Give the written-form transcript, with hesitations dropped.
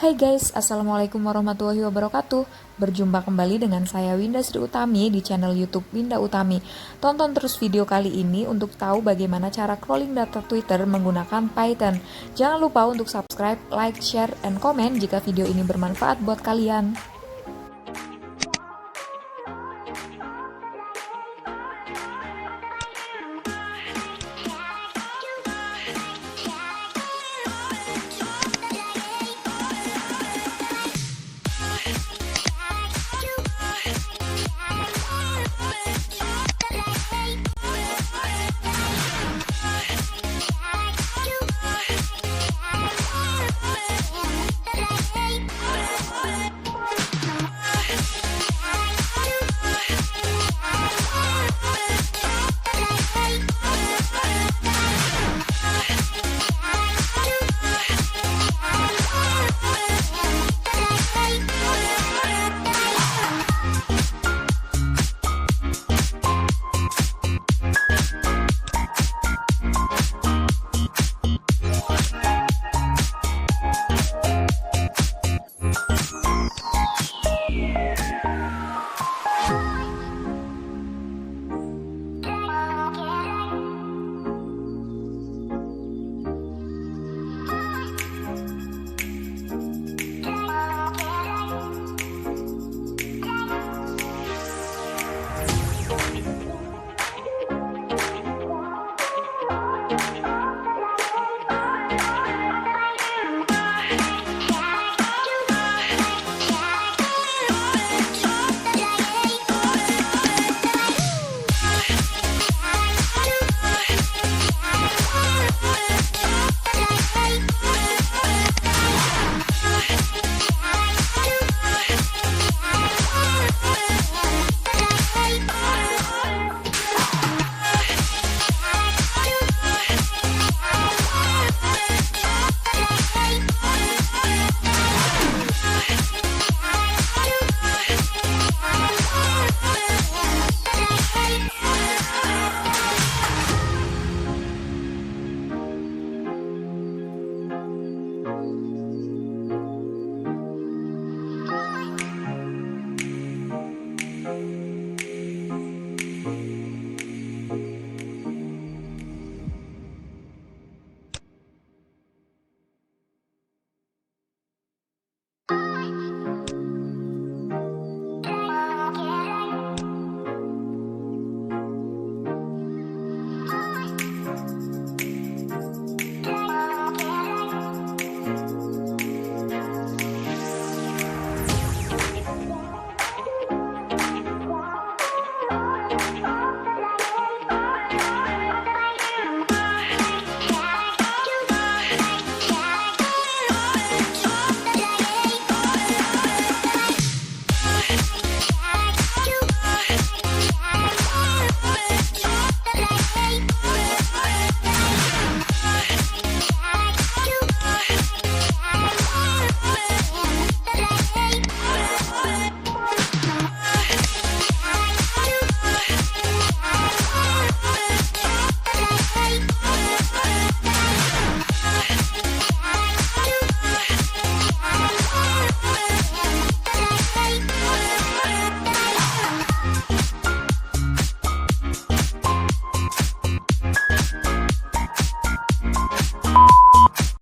Hai guys, Assalamualaikum warahmatullahi wabarakatuh. Berjumpa kembali dengan saya Winda Sri Utami di channel YouTube Winda Utami. Tonton terus video kali ini untuk tahu bagaimana cara crawling data Twitter menggunakan Python. Jangan lupa untuk subscribe, like, share, and komen jika video ini bermanfaat buat kalian.